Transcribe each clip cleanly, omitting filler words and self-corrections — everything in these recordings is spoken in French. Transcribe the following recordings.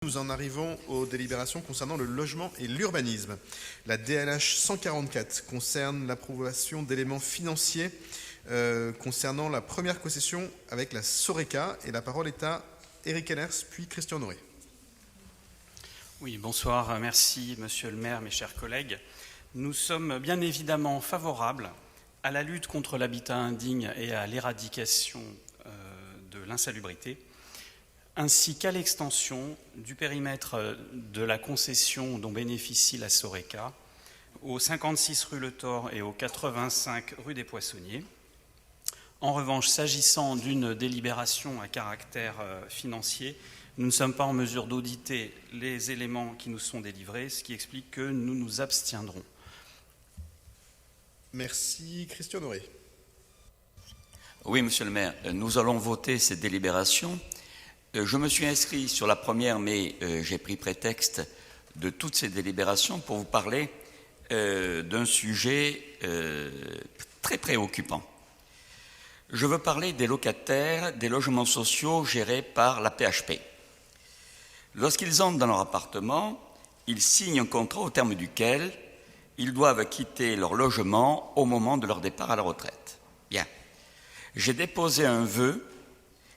Nous en arrivons aux délibérations concernant le logement et l'urbanisme. La DLH 144 concerne l'approbation d'éléments financiers concernant la première concession avec la Soreca. Et la parole est à Éric Ellers, puis Christian Noré. Oui, bonsoir. Merci, monsieur le maire, mes chers collègues. Nous sommes bien évidemment favorables à la lutte contre l'habitat indigne et à l'éradication de l'insalubrité, ainsi qu'à l'extension du périmètre de la concession dont bénéficie la Soreca aux 56 rue Le Thor et aux 85 rue des Poissonniers. En revanche, s'agissant d'une délibération à caractère financier, nous ne sommes pas en mesure d'auditer les éléments qui nous sont délivrés, ce qui explique que nous nous abstiendrons. Merci. Christian Noré. Oui, monsieur le maire, nous allons voter ces délibérations. Je me suis inscrit sur la première, mais j'ai pris prétexte de toutes ces délibérations pour vous parler d'un sujet très préoccupant. Je veux parler des locataires des logements sociaux gérés par la PHP. Lorsqu'ils entrent dans leur appartement, ils signent un contrat au terme duquel ils doivent quitter leur logement au moment de leur départ à la retraite. Bien. J'ai déposé un vœu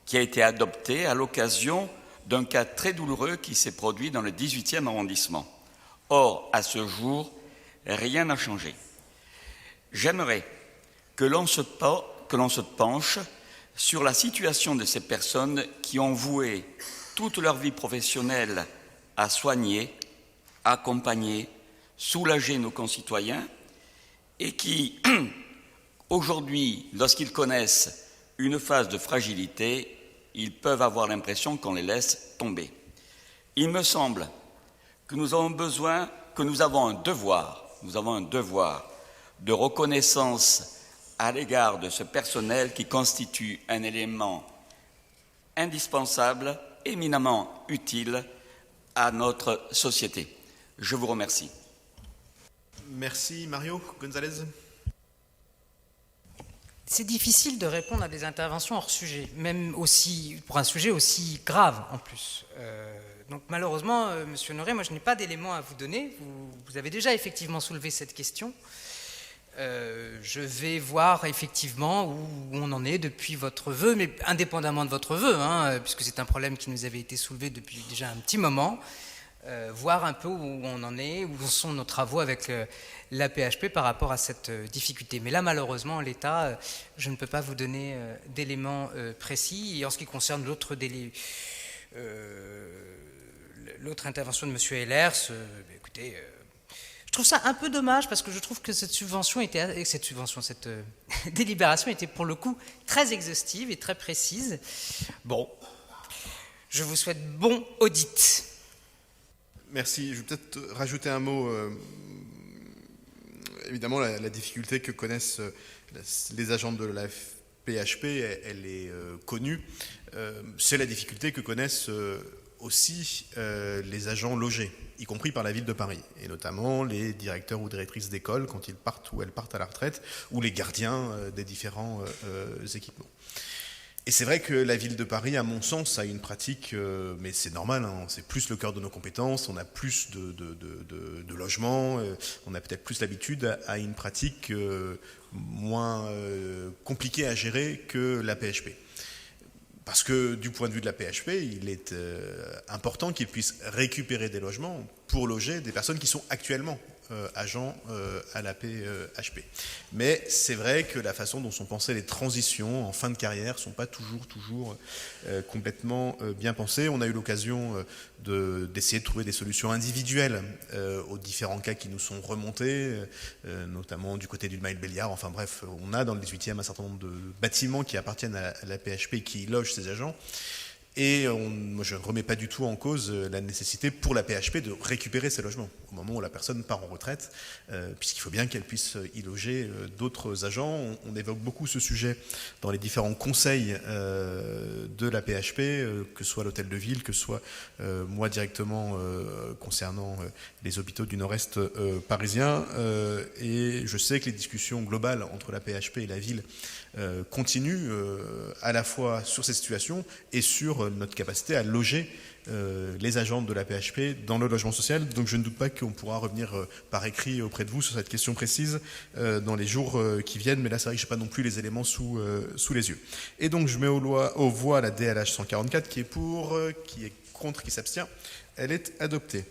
qui a été adopté à l'occasion d'un cas très douloureux qui s'est produit dans le 18e arrondissement. Or, à ce jour, rien n'a changé. J'aimerais que l'on se penche sur la situation de ces personnes qui ont voué toute leur vie professionnelle à soigner, accompagner, soulager nos concitoyens et qui, aujourd'hui, lorsqu'ils connaissent une phase de fragilité, ils peuvent avoir l'impression qu'on les laisse tomber. Il me semble que nous avons un devoir de reconnaissance à l'égard de ce personnel qui constitue un élément indispensable, éminemment utile à notre société. Je vous remercie. Merci. Mario Gonzalez. C'est difficile de répondre à des interventions hors sujet, même aussi pour un sujet aussi grave en plus. Donc malheureusement, Monsieur Noré, moi je n'ai pas d'éléments à vous donner. Vous avez déjà effectivement soulevé cette question. Je vais voir effectivement où on en est depuis votre vœu, mais indépendamment de votre vœu, puisque c'est un problème qui nous avait été soulevé depuis déjà un petit moment. Voir un peu où on en est, où sont nos travaux avec la PHP par rapport à cette difficulté. Mais là, malheureusement, en l'état, je ne peux pas vous donner d'éléments précis. Et en ce qui concerne l'autre intervention de M. Ellers, écoutez, je trouve ça un peu dommage parce que je trouve que cette délibération était pour le coup très exhaustive et très précise. Bon, je vous souhaite bon audit. Merci. Je vais peut-être rajouter un mot. Évidemment, la difficulté que connaissent les agents de la PHP, elle est connue. C'est la difficulté que connaissent aussi les agents logés, y compris par la ville de Paris, et notamment les directeurs ou directrices d'école quand ils partent ou elles partent à la retraite, ou les gardiens des différents équipements. Et c'est vrai que la ville de Paris, à mon sens, a une pratique, mais c'est normal, c'est plus le cœur de nos compétences, on a plus de logements, on a peut-être plus l'habitude à une pratique moins compliquée à gérer que la PHP. Parce que du point de vue de la PHP, il est important qu'ils puissent récupérer des logements pour loger des personnes qui sont actuellement agents à la PHP. Mais c'est vrai que la façon dont sont pensées les transitions en fin de carrière ne sont pas toujours complètement bien pensées. On a eu l'occasion d'essayer de trouver des solutions individuelles aux différents cas qui nous sont remontés, notamment du côté du Mail-Béliard. Enfin bref, on a dans le 18e un certain nombre de bâtiments qui appartiennent à la PHP qui logent ces agents. Et moi, je ne remets pas du tout en cause la nécessité pour la PHP de récupérer ces logements au moment où la personne part en retraite, puisqu'il faut bien qu'elle puisse y loger d'autres agents. On évoque beaucoup ce sujet dans les différents conseils de la PHP, que ce soit l'hôtel de ville, que ce soit moi directement concernant les hôpitaux du nord-est parisien. Et je sais que les discussions globales entre la PHP et la ville continuent à la fois sur cette situation et sur sur notre capacité à loger les agents de la PHP dans le logement social. Donc je ne doute pas qu'on pourra revenir par écrit auprès de vous sur cette question précise dans les jours qui viennent, mais là c'est vrai que je n'ai pas non plus les éléments sous les yeux. Et donc je mets aux voix la DLH 144 qui est pour, qui est contre, qui s'abstient. Elle est adoptée.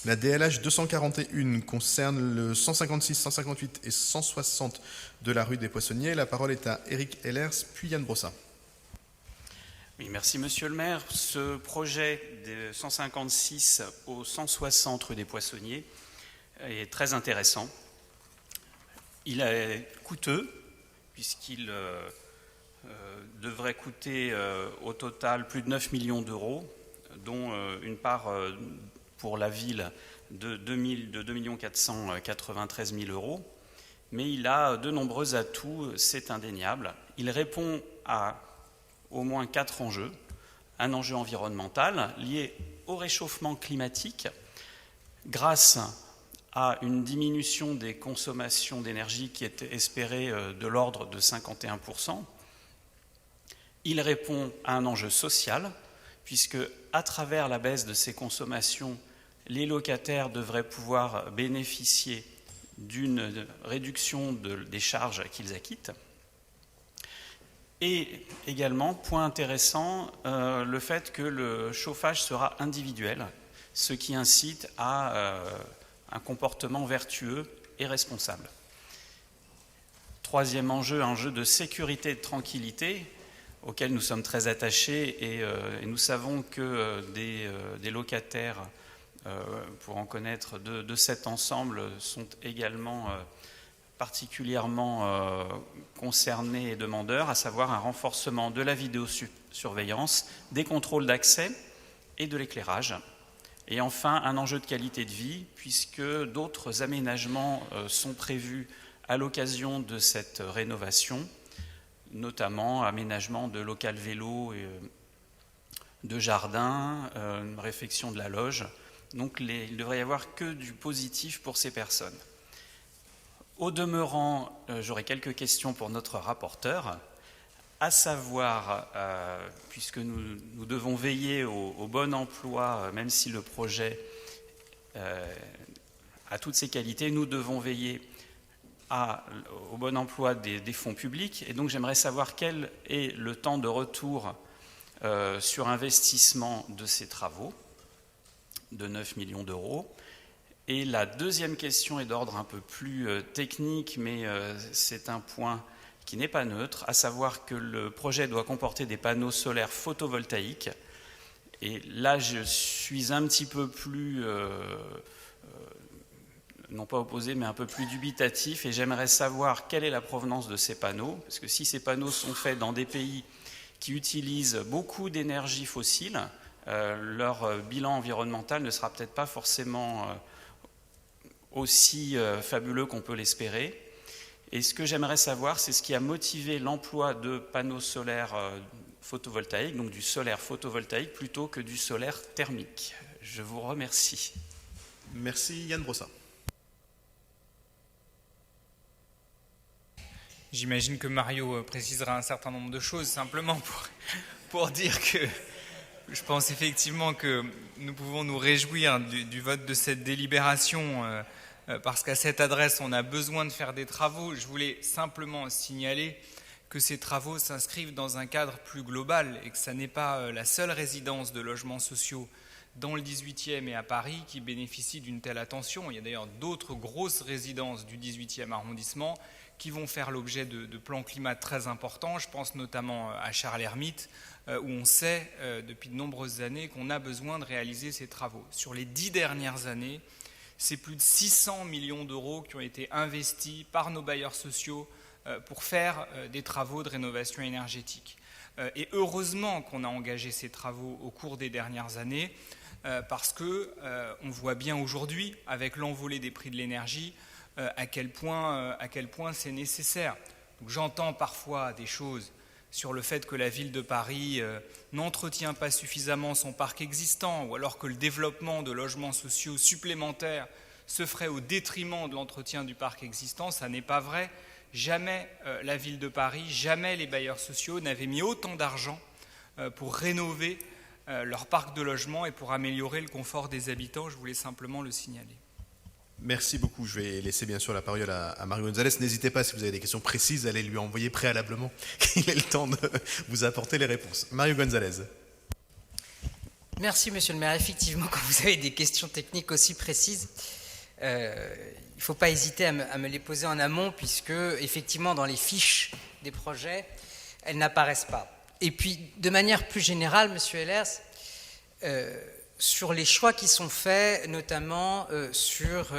La DLH 241 concerne le 156, 158 et 160 de la rue des Poissonniers. La parole est à Éric Ehlers, puis Yann Brossat. Oui, merci Monsieur le maire. Ce projet de 156 au 160 rue des Poissonniers est très intéressant. Il est coûteux puisqu'il devrait coûter au total plus de 9 millions d'euros, dont une part pour la ville de 2 493 000 euros. Mais il a de nombreux atouts, c'est indéniable. Il répond à au moins 4 enjeux. Un enjeu environnemental lié au réchauffement climatique grâce à une diminution des consommations d'énergie qui est espérée de l'ordre de 51%. Il répond à un enjeu social puisque à travers la baisse de ces consommations, les locataires devraient pouvoir bénéficier d'une réduction des charges qu'ils acquittent. Et également, point intéressant, le fait que le chauffage sera individuel, ce qui incite à un comportement vertueux et responsable. Troisième enjeu, un enjeu de sécurité et de tranquillité, auquel nous sommes très attachés et nous savons que des locataires, pour en connaître de cet ensemble, sont également particulièrement concernés et demandeurs, à savoir un renforcement de la vidéosurveillance, des contrôles d'accès et de l'éclairage. Et enfin, un enjeu de qualité de vie, puisque d'autres aménagements sont prévus à l'occasion de cette rénovation, notamment aménagement de local vélo, de jardin, réfection de la loge. Donc il ne devrait y avoir que du positif pour ces personnes. Au demeurant, j'aurais quelques questions pour notre rapporteur, à savoir, puisque nous devons veiller au bon emploi, même si le projet a toutes ses qualités, nous devons veiller au bon emploi des fonds publics. Et donc j'aimerais savoir quel est le temps de retour sur investissement de ces travaux, de 9 millions d'euros. Et la deuxième question est d'ordre un peu plus technique, mais c'est un point qui n'est pas neutre, à savoir que le projet doit comporter des panneaux solaires photovoltaïques. Et là, je suis un petit peu plus, non pas opposé, mais un peu plus dubitatif, et j'aimerais savoir quelle est la provenance de ces panneaux, parce que si ces panneaux sont faits dans des pays qui utilisent beaucoup d'énergie fossile, leur bilan environnemental ne sera peut-être pas forcément aussi fabuleux qu'on peut l'espérer. Et ce que j'aimerais savoir, c'est ce qui a motivé l'emploi de panneaux solaires photovoltaïques, donc du solaire photovoltaïque plutôt que du solaire thermique. Je vous remercie. Merci Yann Brossat. J'imagine que Mario précisera un certain nombre de choses, simplement pour dire que je pense effectivement que nous pouvons nous réjouir du vote de cette délibération parce qu'à cette adresse, on a besoin de faire des travaux. Je voulais simplement signaler que ces travaux s'inscrivent dans un cadre plus global et que ça n'est pas la seule résidence de logements sociaux dans le 18e et à Paris qui bénéficie d'une telle attention. Il y a d'ailleurs d'autres grosses résidences du 18e arrondissement qui vont faire l'objet de plans climat très importants. Je pense notamment à Charles-Hermite, où on sait depuis de nombreuses années qu'on a besoin de réaliser ces travaux. Sur les 10 dernières années, c'est plus de 600 millions d'euros qui ont été investis par nos bailleurs sociaux pour faire des travaux de rénovation énergétique. Et heureusement qu'on a engagé ces travaux au cours des dernières années, parce qu'on voit bien aujourd'hui, avec l'envolée des prix de l'énergie, à quel point c'est nécessaire. Donc, j'entends parfois des choses sur le fait que la ville de Paris n'entretient pas suffisamment son parc existant, ou alors que le développement de logements sociaux supplémentaires se ferait au détriment de l'entretien du parc existant. Ça n'est pas vrai. Jamais la ville de Paris, jamais les bailleurs sociaux n'avaient mis autant d'argent pour rénover leur parc de logement et pour améliorer le confort des habitants. Je voulais simplement le signaler. Merci beaucoup. Je vais laisser bien sûr la parole à Mario Gonzalez. N'hésitez pas, si vous avez des questions précises, à les lui envoyer préalablement, qu'il ait le temps de vous apporter les réponses. Mario Gonzalez. Merci, monsieur le maire. Effectivement, quand vous avez des questions techniques aussi précises, il ne faut pas hésiter à me les poser en amont, puisque, effectivement, dans les fiches des projets, elles n'apparaissent pas. Et puis, de manière plus générale, monsieur Ehlers, sur les choix qui sont faits, notamment sur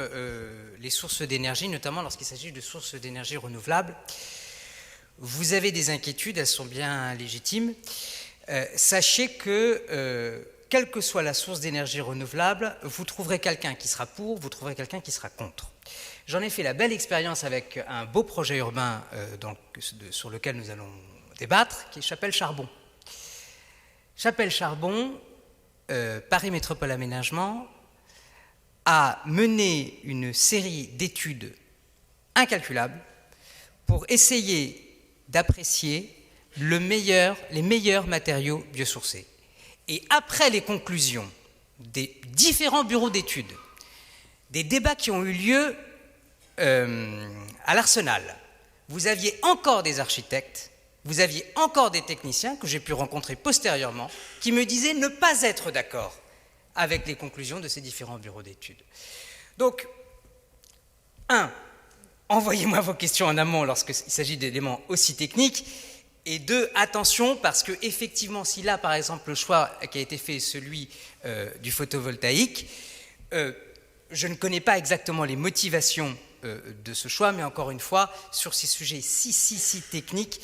les sources d'énergie, notamment lorsqu'il s'agit de sources d'énergie renouvelables, vous avez des inquiétudes, elles sont bien légitimes. Sachez que, quelle que soit la source d'énergie renouvelable, vous trouverez quelqu'un qui sera pour, vous trouverez quelqu'un qui sera contre. J'en ai fait la belle expérience avec un beau projet urbain sur lequel nous allons débattre, qui est Chapelle-Charbon. Chapelle-Charbon, Paris Métropole Aménagement a mené une série d'études incalculables pour essayer d'apprécier les meilleurs matériaux biosourcés. Et après les conclusions des différents bureaux d'études, des débats qui ont eu lieu à l'Arsenal, vous aviez encore des architectes, vous aviez encore des techniciens que j'ai pu rencontrer postérieurement qui me disaient ne pas être d'accord avec les conclusions de ces différents bureaux d'études. Donc, envoyez-moi vos questions en amont lorsqu'il s'agit d'éléments aussi techniques. Et 2, attention, parce que effectivement, si là, par exemple, le choix qui a été fait est celui du photovoltaïque, je ne connais pas exactement les motivations de ce choix, mais encore une fois, sur ces sujets si techniques,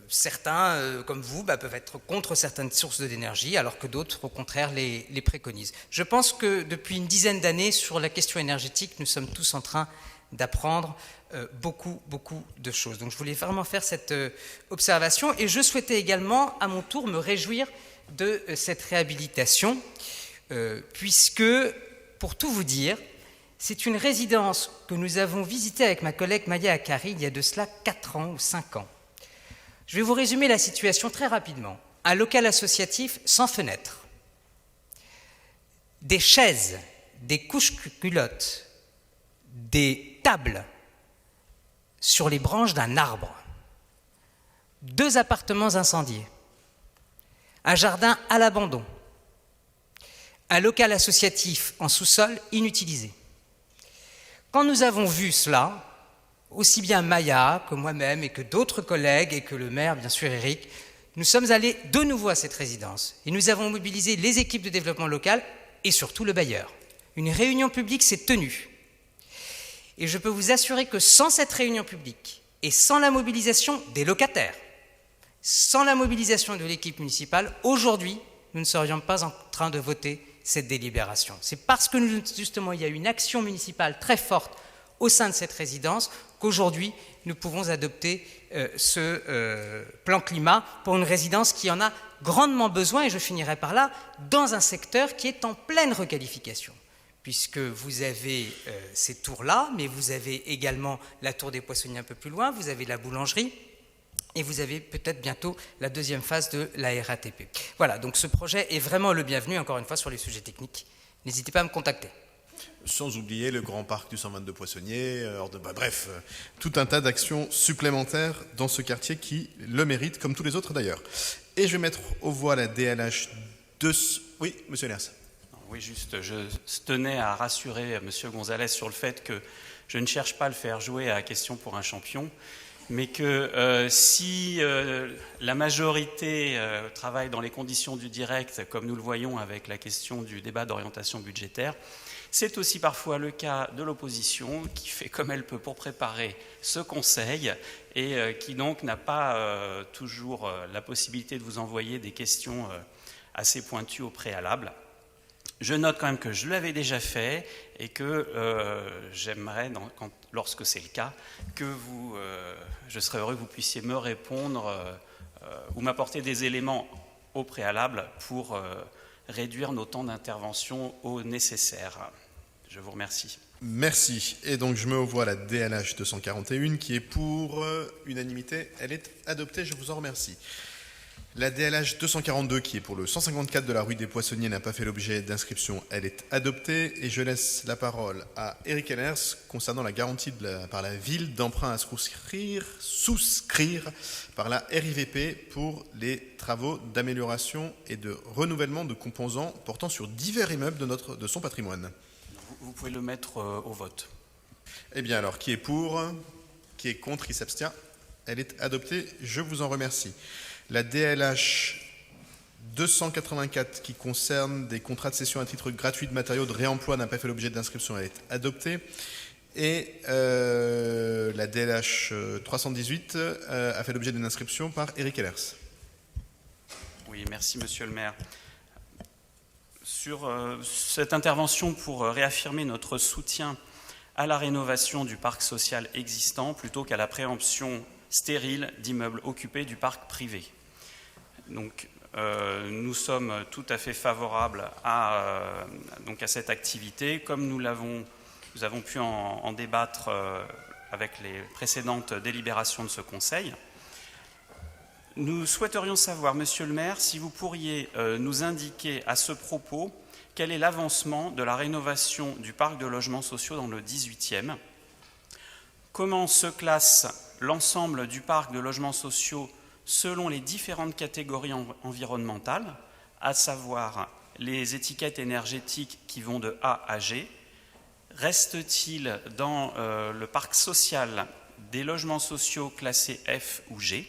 certains, comme vous, peuvent être contre certaines sources d'énergie, alors que d'autres, au contraire, les préconisent. Je pense que depuis une dizaine d'années, sur la question énergétique, nous sommes tous en train d'apprendre beaucoup de choses. Donc je voulais vraiment faire cette observation, et je souhaitais également, à mon tour, me réjouir de cette réhabilitation, puisque, pour tout vous dire, c'est une résidence que nous avons visitée avec ma collègue Maya Akari il y a de cela 4 ans ou 5 ans. Je vais vous résumer la situation très rapidement. Un local associatif sans fenêtre, des chaises, des couches-culottes, des tables sur les branches d'un arbre, 2 appartements incendiés, un jardin à l'abandon, un local associatif en sous-sol inutilisé. Quand nous avons vu cela, aussi bien Maya que moi-même et que d'autres collègues et que le maire, bien sûr Eric, nous sommes allés de nouveau à cette résidence et nous avons mobilisé les équipes de développement local et surtout le bailleur. Une réunion publique s'est tenue. Et je peux vous assurer que sans cette réunion publique et sans la mobilisation des locataires, sans la mobilisation de l'équipe municipale, aujourd'hui, nous ne serions pas en train de voter cette délibération. C'est parce que justement il y a une action municipale très forte au sein de cette résidence qu'aujourd'hui nous pouvons adopter ce plan climat pour une résidence qui en a grandement besoin, et je finirai par là, dans un secteur qui est en pleine requalification, puisque vous avez ces tours-là, mais vous avez également la tour des Poissonniers un peu plus loin, vous avez la boulangerie, et vous avez peut-être bientôt la 2e phase de la RATP. Voilà, donc ce projet est vraiment le bienvenu, encore une fois, sur les sujets techniques. N'hésitez pas à me contacter. Sans oublier le grand parc du 122 Poissonniers, bref, tout un tas d'actions supplémentaires dans ce quartier qui le mérite, comme tous les autres d'ailleurs. Et je vais mettre aux voix la DLH de... Oui, monsieur Ehlers. Oui, juste, je tenais à rassurer M. Gonzalez sur le fait que je ne cherche pas à le faire jouer à question pour un champion, mais que si la majorité travaille dans les conditions du direct, comme nous le voyons avec la question du débat d'orientation budgétaire, c'est aussi parfois le cas de l'opposition qui fait comme elle peut pour préparer ce conseil et qui donc n'a pas toujours la possibilité de vous envoyer des questions assez pointues au préalable. Je note quand même que je l'avais déjà fait et que j'aimerais, lorsque c'est le cas, que je serais heureux que vous puissiez me répondre ou m'apporter des éléments au préalable pour réduire nos temps d'intervention au nécessaire. Je vous remercie. Merci. Et donc je mets aux voix la DLH 241 qui est pour unanimité. Elle est adoptée, je vous en remercie. La DLH 242, qui est pour le 154 de la rue des Poissonniers, n'a pas fait l'objet d'inscription. Elle est adoptée. Et je laisse la parole à Eric Ellers concernant la garantie par la ville d'emprunt à souscrire par la RIVP pour les travaux d'amélioration et de renouvellement de composants portant sur divers immeubles de son patrimoine. Vous pouvez le mettre au vote. Eh bien alors, qui est pour? Qui est contre? Qui s'abstient? Elle est adoptée. Je vous en remercie. La DLH 284 qui concerne des contrats de cession à titre gratuit de matériaux de réemploi n'a pas fait l'objet d'inscription, elle est adoptée. Et la DLH 318 a fait l'objet d'une inscription par Eric Ellers. Oui, merci Monsieur le maire. Sur cette intervention pour réaffirmer notre soutien à la rénovation du parc social existant plutôt qu'à la préemption stérile d'immeubles occupés du parc privé. Donc, nous sommes tout à fait favorables à cette activité. Comme nous avons pu en débattre avec les précédentes délibérations de ce Conseil. Nous souhaiterions savoir, Monsieur le maire, si vous pourriez nous indiquer à ce propos quel est l'avancement de la rénovation du parc de logements sociaux dans le 18e. Comment se classe l'ensemble du parc de logements sociaux selon les différentes catégories environnementales, à savoir les étiquettes énergétiques qui vont de A à G. Reste-t-il dans le parc social des logements sociaux classés F ou G?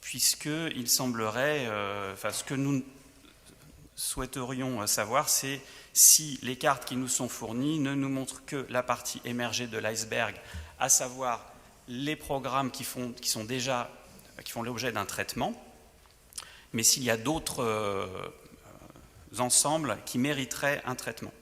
Puisqu'il semblerait, ce que nous souhaiterions savoir, c'est si les cartes qui nous sont fournies ne nous montrent que la partie émergée de l'iceberg, à savoir les programmes qui font l'objet d'un traitement, mais s'il y a d'autres ensembles qui mériteraient un traitement.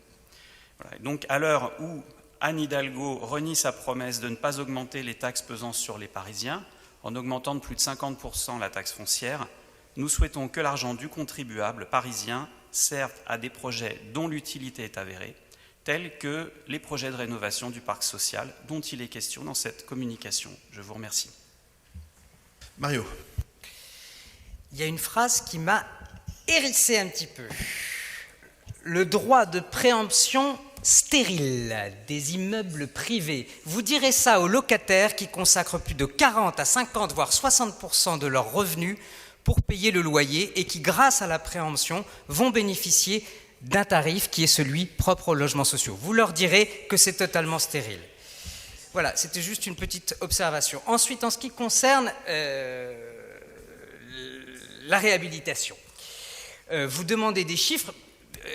Voilà. Donc, à l'heure où Anne Hidalgo renie sa promesse de ne pas augmenter les taxes pesant sur les Parisiens, en augmentant de plus de 50% la taxe foncière, nous souhaitons que l'argent du contribuable parisien serve à des projets dont l'utilité est avérée, tels que les projets de rénovation du parc social dont il est question dans cette communication. Je vous remercie. Mario. Il y a une phrase qui m'a hérissé un petit peu. Le droit de préemption stérile des immeubles privés. Vous direz ça aux locataires qui consacrent plus de 40 à 50, voire 60% de leurs revenus pour payer le loyer et qui, grâce à la préemption, vont bénéficier d'un tarif qui est celui propre aux logements sociaux. Vous leur direz que c'est totalement stérile. Voilà, c'était juste une petite observation. Ensuite, en ce qui concerne la réhabilitation, vous demandez des chiffres.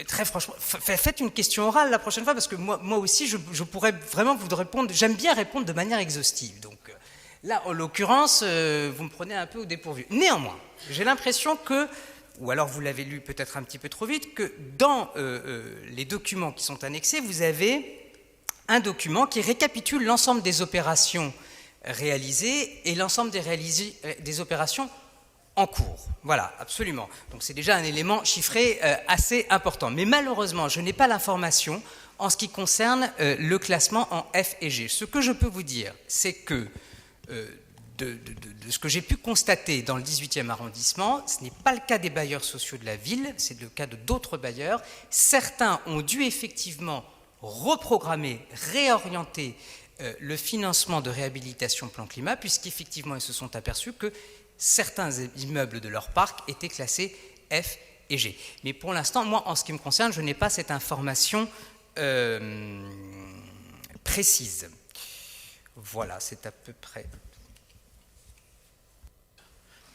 Très franchement, faites une question orale la prochaine fois, parce que moi aussi, je pourrais vraiment vous répondre. J'aime bien répondre de manière exhaustive. Donc là, en l'occurrence, vous me prenez un peu au dépourvu. Néanmoins, j'ai l'impression que, ou alors vous l'avez lu peut-être un petit peu trop vite, que dans les documents qui sont annexés, vous avez un document qui récapitule l'ensemble des opérations réalisées et l'ensemble des opérations en cours. Voilà, absolument. Donc c'est déjà un élément chiffré assez important. Mais malheureusement, je n'ai pas l'information en ce qui concerne le classement en F et G. Ce que je peux vous dire, c'est que de ce que j'ai pu constater dans le 18e arrondissement, ce n'est pas le cas des bailleurs sociaux de la ville, c'est le cas de d'autres bailleurs. Certains ont dû effectivement reprogrammer, réorienter le financement de réhabilitation plan climat, puisqu'effectivement ils se sont aperçus que certains immeubles de leur parc étaient classés F et G. Mais pour l'instant, moi, en ce qui me concerne, je n'ai pas cette information précise. Voilà, c'est à peu près.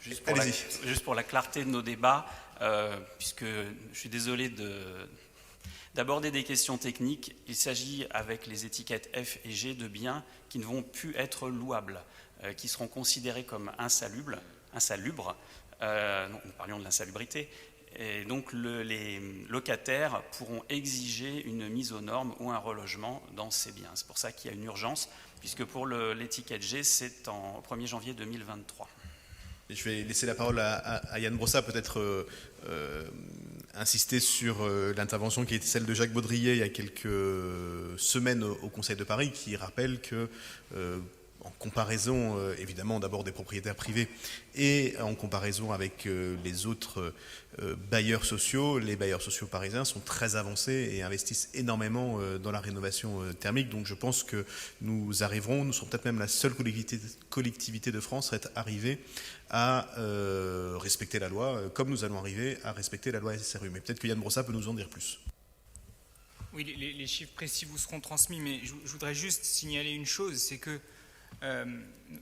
Juste pour la clarté de nos débats, puisque je suis désolé d'aborder des questions techniques, il s'agit avec les étiquettes F et G de biens qui ne vont plus être louables, qui seront considérés comme insalubres. Nous parlions de l'insalubrité. Et donc les locataires pourront exiger une mise aux normes ou un relogement dans ces biens. C'est pour ça qu'il y a une urgence, puisque pour l'étiquette G, c'est au 1er janvier 2023. Et je vais laisser la parole à Yann Brossat, peut-être insister sur l'intervention qui était celle de Jacques Baudrier il y a quelques semaines au Conseil de Paris, qui rappelle que en comparaison, évidemment, d'abord des propriétaires privés et en comparaison avec les autres bailleurs sociaux, les bailleurs sociaux parisiens sont très avancés et investissent énormément dans la rénovation thermique. Donc je pense que nous serons peut-être même la seule collectivité de France à être arrivée à respecter la loi, comme nous allons arriver à respecter la loi SRU. Mais peut-être que Yann Brossat peut nous en dire plus. Oui, les chiffres précis vous seront transmis, mais je voudrais juste signaler une chose, c'est que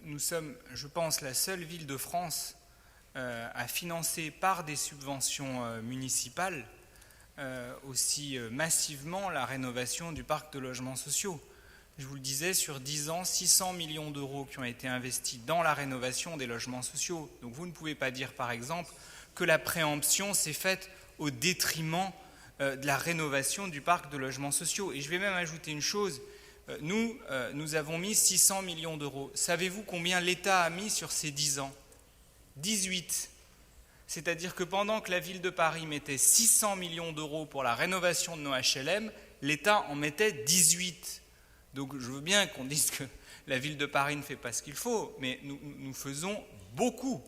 nous sommes, je pense, la seule ville de France à financer par des subventions municipales aussi massivement la rénovation du parc de logements sociaux. Je vous le disais, sur 10 ans, 600 millions d'euros qui ont été investis dans la rénovation des logements sociaux. Donc vous ne pouvez pas dire, par exemple, que la préemption s'est faite au détriment de la rénovation du parc de logements sociaux. Et je vais même ajouter une chose, nous avons mis 600 millions d'euros. Savez-vous combien l'État a mis sur ces 10 ans ? 18. C'est-à-dire que pendant que la ville de Paris mettait 600 millions d'euros pour la rénovation de nos HLM, l'État en mettait 18. Donc je veux bien qu'on dise que la ville de Paris ne fait pas ce qu'il faut, mais nous faisons beaucoup.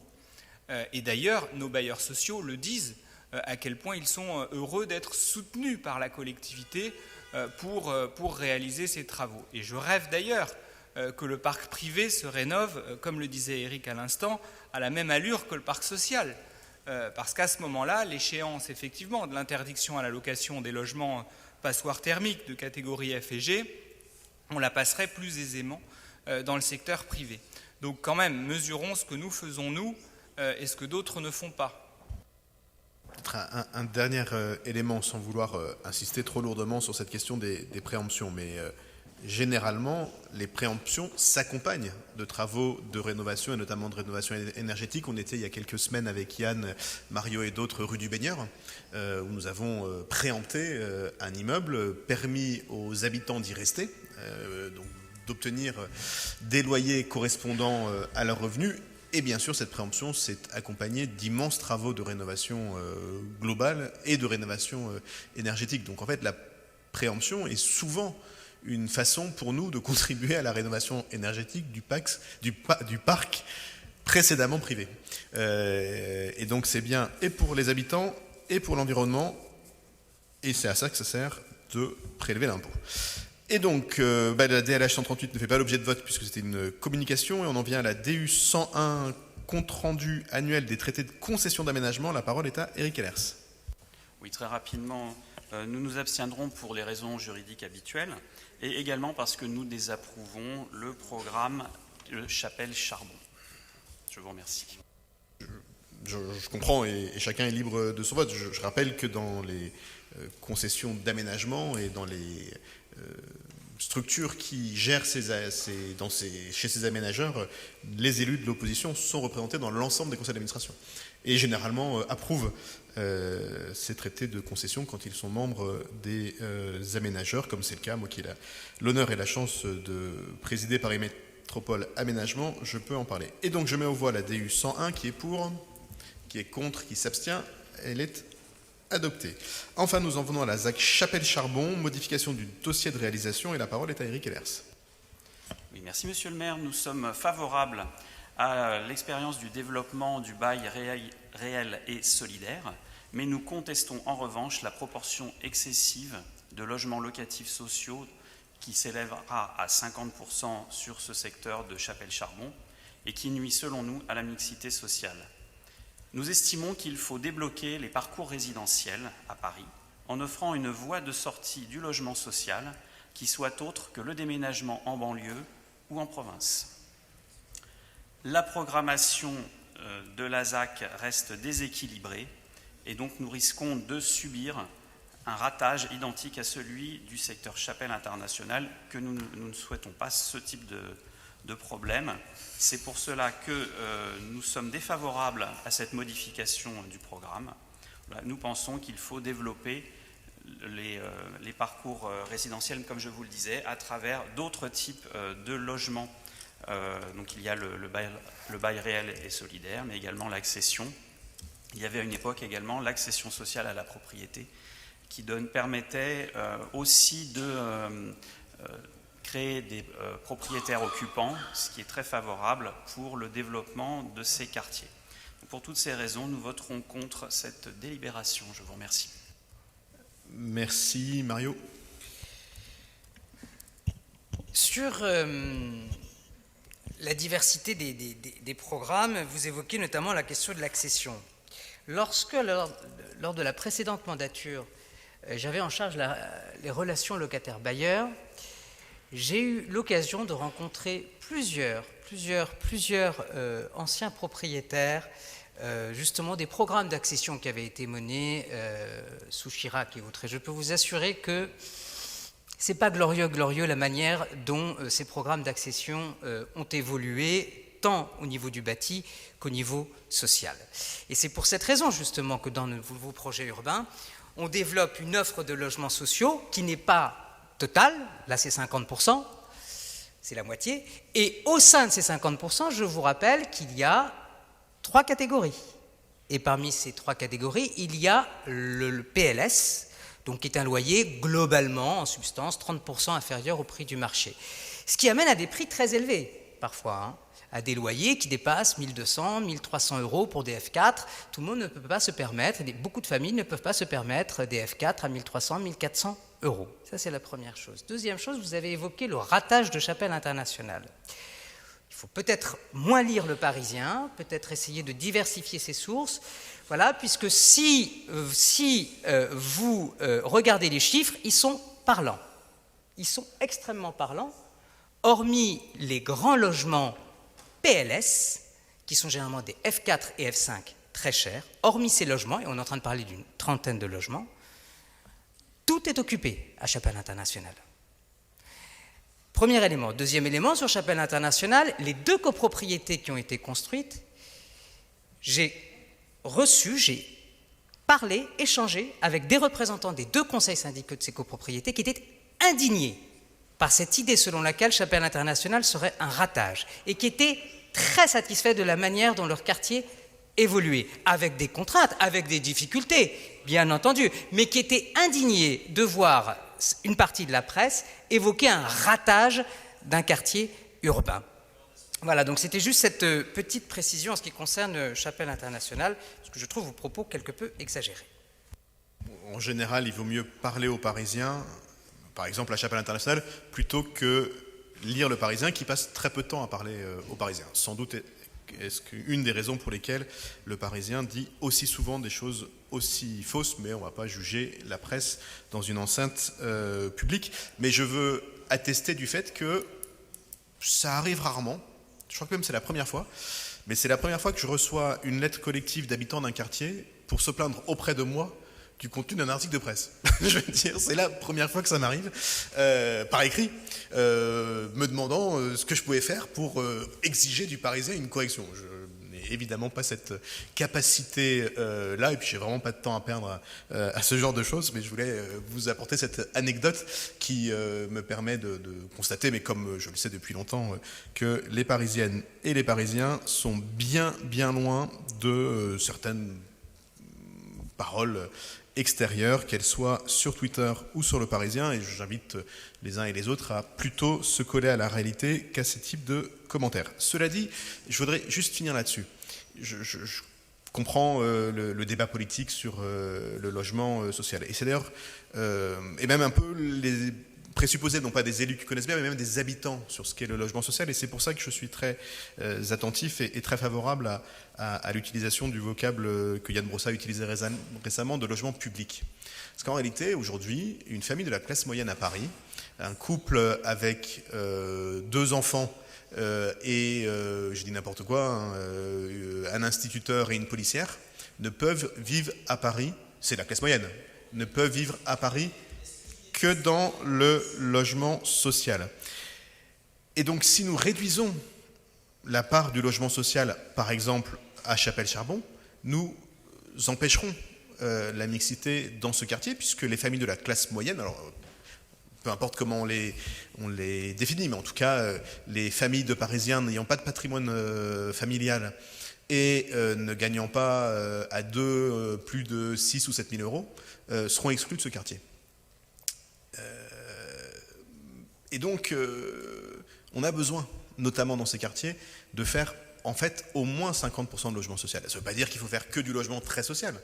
Et d'ailleurs, nos bailleurs sociaux le disent, à quel point ils sont heureux d'être soutenus par la collectivité pour réaliser ces travaux. Et je rêve d'ailleurs que le parc privé se rénove, comme le disait Eric à l'instant, à la même allure que le parc social. Parce qu'à ce moment-là, l'échéance effectivement de l'interdiction à la location des logements passoires thermiques de catégorie F et G, on la passerait plus aisément dans le secteur privé. Donc quand même, mesurons ce que nous faisons nous et ce que d'autres ne font pas. Un dernier élément, sans vouloir insister trop lourdement sur cette question des préemptions, mais généralement, les préemptions s'accompagnent de travaux de rénovation, et notamment de rénovation énergétique. On était il y a quelques semaines avec Yann, Mario et d'autres rue du Baigneur, où nous avons préempté un immeuble, permis aux habitants d'y rester, donc d'obtenir des loyers correspondant à leurs revenus. Et bien sûr, cette préemption s'est accompagnée d'immenses travaux de rénovation globale et de rénovation énergétique. Donc en fait, la préemption est souvent une façon pour nous de contribuer à la rénovation énergétique du parc précédemment privé. Et donc c'est bien et pour les habitants et pour l'environnement, et c'est à ça que ça sert de prélever l'impôt. Et donc, la DLH 138 ne fait pas l'objet de vote puisque c'était une communication, et on en vient à la DU 101, compte rendu annuel des traités de concession d'aménagement. La parole est à Eric Ellers. Oui, très rapidement, nous nous abstiendrons pour les raisons juridiques habituelles, et également parce que nous désapprouvons le programme Chapelle-Charbon. Je vous remercie. Je comprends, et chacun est libre de son vote. Je rappelle que dans les concessions d'aménagement et dans les structures qui gèrent chez ces aménageurs, les élus de l'opposition sont représentés dans l'ensemble des conseils d'administration et généralement approuvent ces traités de concession quand ils sont membres des aménageurs, comme c'est le cas, moi qui ai l'honneur et la chance de présider Paris Métropole Aménagement, je peux en parler. Et donc je mets aux voix la DU 101 qui est pour, qui est contre, qui s'abstient, elle est adopté. Enfin, nous en venons à la ZAC Chapelle-Charbon, modification du dossier de réalisation, et la parole est à Eric Ellers. Oui, merci Monsieur le maire. Nous sommes favorables à l'expérience du développement du bail réel et solidaire, mais nous contestons en revanche la proportion excessive de logements locatifs sociaux qui s'élèvera à 50% sur ce secteur de Chapelle-Charbon et qui nuit selon nous à la mixité sociale. Nous estimons qu'il faut débloquer les parcours résidentiels à Paris en offrant une voie de sortie du logement social qui soit autre que le déménagement en banlieue ou en province. La programmation de la ZAC reste déséquilibrée et donc nous risquons de subir un ratage identique à celui du secteur Chapelle International que nous ne souhaitons pas ce type de problème. C'est pour cela que nous sommes défavorables à cette modification du programme. Nous pensons qu'il faut développer les parcours résidentiels, comme je vous le disais, à travers d'autres types de logements. Donc il y a le bail réel et solidaire, mais également l'accession. Il y avait à une époque également l'accession sociale à la propriété qui permettait aussi de créer des propriétaires occupants, ce qui est très favorable pour le développement de ces quartiers. Pour toutes ces raisons, nous voterons contre cette délibération. Je vous remercie. Merci Mario. Sur la diversité des programmes, vous évoquez notamment la question de l'accession. Lorsque, lors de la précédente mandature, j'avais en charge les relations locataires-bailleurs, j'ai eu l'occasion de rencontrer plusieurs anciens propriétaires, justement des programmes d'accession qui avaient été menés sous Chirac et autres. Et je peux vous assurer que c'est pas glorieux la manière dont ces programmes d'accession ont évolué, tant au niveau du bâti qu'au niveau social. Et c'est pour cette raison justement que dans vos projets urbains, on développe une offre de logements sociaux qui n'est pas totale, là c'est 50%, c'est la moitié, et au sein de ces 50%, je vous rappelle qu'il y a 3 catégories. Et parmi ces 3 catégories, il y a le PLS, donc qui est un loyer globalement, en substance, 30% inférieur au prix du marché. Ce qui amène à des prix très élevés, parfois, à des loyers qui dépassent 1200, 1300 euros pour des F4. Tout le monde ne peut pas se permettre, beaucoup de familles ne peuvent pas se permettre des F4 à 1300, 1400 euros. Ça, c'est la première chose. Deuxième chose, vous avez évoqué le ratage de Chapelle Internationale. Il faut peut-être moins lire Le Parisien, peut-être essayer de diversifier ses sources. Voilà, puisque si vous regardez les chiffres, ils sont parlants. Ils sont extrêmement parlants, hormis les grands logements PLS, qui sont généralement des F4 et F5 très chers. Hormis ces logements, et on est en train de parler d'une trentaine de logements, tout est occupé à Chapelle Internationale. Premier élément. Deuxième élément, sur Chapelle Internationale, les 2 copropriétés qui ont été construites, j'ai parlé, échangé avec des représentants des 2 conseils syndicaux de ces copropriétés qui étaient indignés par cette idée selon laquelle Chapelle Internationale serait un ratage et qui étaient très satisfaits de la manière dont leur quartier évoluait, avec des contraintes, avec des difficultés, bien entendu, mais qui étaient indignés de voir une partie de la presse évoquer un ratage d'un quartier urbain. Voilà, donc c'était juste cette petite précision en ce qui concerne Chapelle Internationale, parce que je trouve vos propos quelque peu exagérés. En général, il vaut mieux parler aux Parisiens, par exemple à Chapelle Internationale, plutôt que lire Le Parisien, qui passe très peu de temps à parler aux Parisiens. Sans doute est-ce qu'une des raisons pour lesquelles Le Parisien dit aussi souvent des choses aussi fausses, mais on ne va pas juger la presse dans une enceinte publique. Mais je veux attester du fait que ça arrive rarement, je crois que même c'est la première fois, mais c'est la première fois que je reçois une lettre collective d'habitants d'un quartier pour se plaindre auprès de moi du contenu d'un article de presse. Je veux dire, c'est la première fois que ça m'arrive, par écrit, me demandant ce que je pouvais faire pour exiger du Parisien une correction. Je n'ai évidemment pas cette capacité-là, et puis j'ai vraiment pas de temps à perdre à ce genre de choses, mais je voulais vous apporter cette anecdote qui me permet de constater, mais comme je le sais depuis longtemps, que les Parisiennes et les Parisiens sont bien loin de certaines paroles extérieures, qu'elles soient sur Twitter ou sur Le Parisien, et j'invite les uns et les autres à plutôt se coller à la réalité qu'à ce type de commentaires. Cela dit, je voudrais juste finir là-dessus. Je comprends le débat politique sur le logement social, et c'est d'ailleurs, et même un peu les présupposés, non pas des élus qui connaissent bien, mais même des habitants sur ce qu'est le logement social, et c'est pour ça que je suis très attentif et très favorable à l'utilisation du vocable que Yann Brossa a utilisé récemment de logement public. Parce qu'en réalité, aujourd'hui, une famille de la classe moyenne à Paris, un couple avec 2 enfants et, je dis n'importe quoi, un instituteur et une policière, ne peuvent vivre à Paris, c'est la classe moyenne, ne peuvent vivre à Paris que dans le logement social. Et donc, si nous réduisons la part du logement social, par exemple, à Chapelle-Charbon, nous empêcherons la mixité dans ce quartier, puisque les familles de la classe moyenne, alors peu importe comment on les définit, mais en tout cas, les familles de Parisiens n'ayant pas de patrimoine familial et ne gagnant pas à 2 plus de 6 ou 7 000 euros, seront exclus de ce quartier. Et donc, on a besoin, notamment dans ces quartiers, de faire en fait au moins 50% de logement social. Ça ne veut pas dire qu'il faut faire que du logement très social,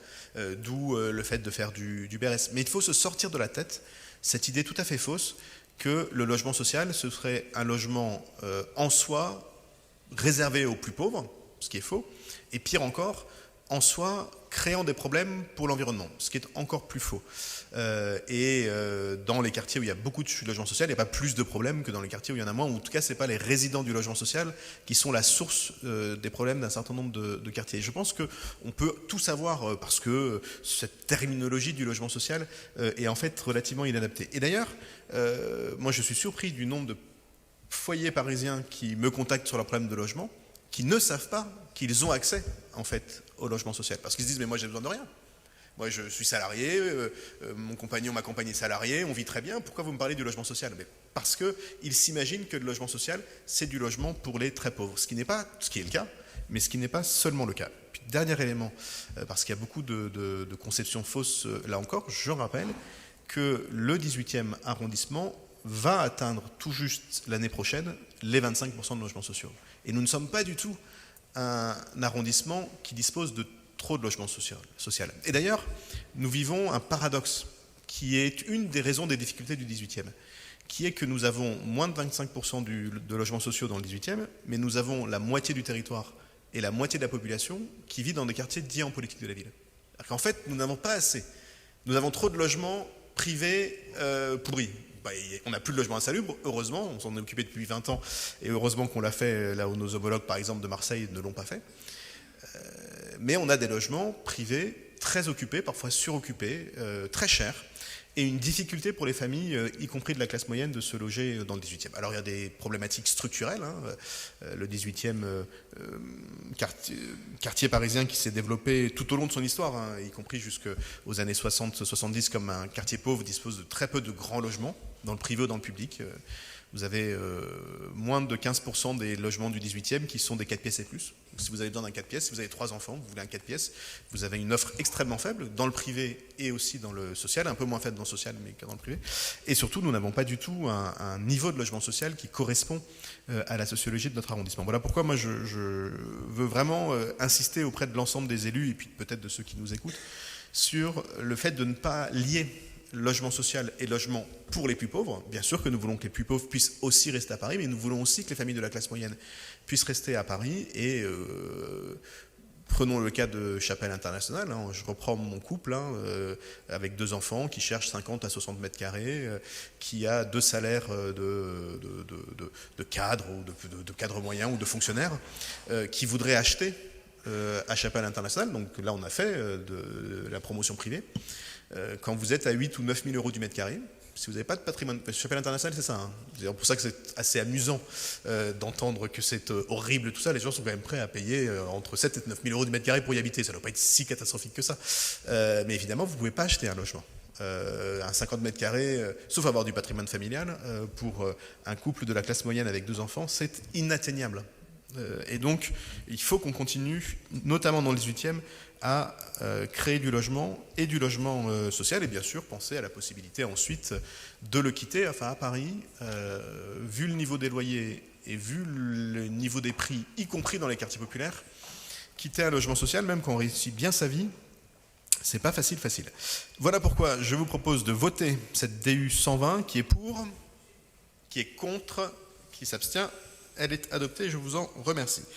d'où le fait de faire du BRS. Mais il faut se sortir de la tête cette idée tout à fait fausse que le logement social, ce serait un logement en soi réservé aux plus pauvres, ce qui est faux, et pire encore, en soi créant des problèmes pour l'environnement, ce qui est encore plus faux. Dans les quartiers où il y a beaucoup de logement social, il n'y a pas plus de problèmes que dans les quartiers où il y en a moins, ou en tout cas, ce n'est pas les résidents du logement social qui sont la source des problèmes d'un certain nombre de quartiers. Et je pense qu'on peut tout savoir parce que cette terminologie du logement social est en fait relativement inadaptée. Et d'ailleurs, moi je suis surpris du nombre de foyers parisiens qui me contactent sur leurs problèmes de logement, qui ne savent pas qu'ils ont accès en fait au logement social. Parce qu'ils se disent, mais moi j'ai besoin de rien. Moi je suis salarié, mon compagnon, ma compagne est salariée, on vit très bien, pourquoi vous me parlez du logement social? Mais parce qu'ils s'imaginent que le logement social, c'est du logement pour les très pauvres. Ce qui est le cas, mais ce qui n'est pas seulement le cas. Puis, dernier élément, parce qu'il y a beaucoup de conceptions fausses là encore, je rappelle que le 18e arrondissement va atteindre tout juste l'année prochaine les 25% de logements sociaux. Et nous ne sommes pas du tout un arrondissement qui dispose de trop de logements sociaux. Et d'ailleurs, nous vivons un paradoxe qui est une des raisons des difficultés du 18e, qui est que nous avons moins de 25% de logements sociaux dans le 18e, mais nous avons la moitié du territoire et la moitié de la population qui vit dans des quartiers dits en politique de la ville. Alors qu'en fait, nous n'avons pas assez. Nous avons trop de logements privés pourris. On n'a plus de logements insalubres, heureusement, on s'en est occupé depuis 20 ans, et heureusement qu'on l'a fait là où nos homologues, par exemple, de Marseille ne l'ont pas fait. Mais on a des logements privés très occupés, parfois suroccupés, très chers, et une difficulté pour les familles, y compris de la classe moyenne, de se loger dans le 18e. Alors il y a des problématiques structurelles, le 18e quartier parisien qui s'est développé tout au long de son histoire, y compris jusqu'aux années 60-70, comme un quartier pauvre, dispose de très peu de grands logements, dans le privé ou dans le public. Vous avez moins de 15% des logements du 18e qui sont des 4 pièces et plus. Donc, si vous avez besoin d'un 4 pièces, si vous avez 3 enfants, vous voulez un 4 pièces, vous avez une offre extrêmement faible dans le privé et aussi dans le social, un peu moins faible dans le social mais que dans le privé. Et surtout, nous n'avons pas du tout un niveau de logement social qui correspond à la sociologie de notre arrondissement. Voilà pourquoi moi je veux vraiment insister auprès de l'ensemble des élus et puis peut-être de ceux qui nous écoutent sur le fait de ne pas lier logement social et logement pour les plus pauvres. Bien sûr que nous voulons que les plus pauvres puissent aussi rester à Paris, mais nous voulons aussi que les familles de la classe moyenne puissent rester à Paris. Et prenons le cas de Chapelle Internationale. Je reprends mon couple avec 2 enfants qui cherchent 50 à 60 mètres carrés, qui a 2 salaires de cadre ou de cadre moyen ou de fonctionnaire, qui voudraient acheter à Chapelle Internationale. Donc là, on a fait de la promotion privée. Quand vous êtes à 8 ou 9 000 euros du mètre carré, si vous n'avez pas de patrimoine, Chapelle Internationale, c'est ça. C'est pour ça que c'est assez amusant d'entendre que c'est horrible tout ça. Les gens sont quand même prêts à payer entre 7 et 9 000 euros du mètre carré pour y habiter. Ça ne doit pas être si catastrophique que ça. Mais évidemment, vous ne pouvez pas acheter un logement. Un 50 mètres carrés, sauf avoir du patrimoine familial, pour un couple de la classe moyenne avec 2 enfants, c'est inatteignable. Et donc, il faut qu'on continue, notamment dans le 18e, à créer du logement et du logement social, et bien sûr penser à la possibilité ensuite de le quitter, enfin à Paris, vu le niveau des loyers et vu le niveau des prix, y compris dans les quartiers populaires, quitter un logement social, même quand on réussit bien sa vie, c'est pas facile. Voilà pourquoi je vous propose de voter cette DU 120 qui est pour, qui est contre, qui s'abstient. Elle est adoptée, je vous en remercie.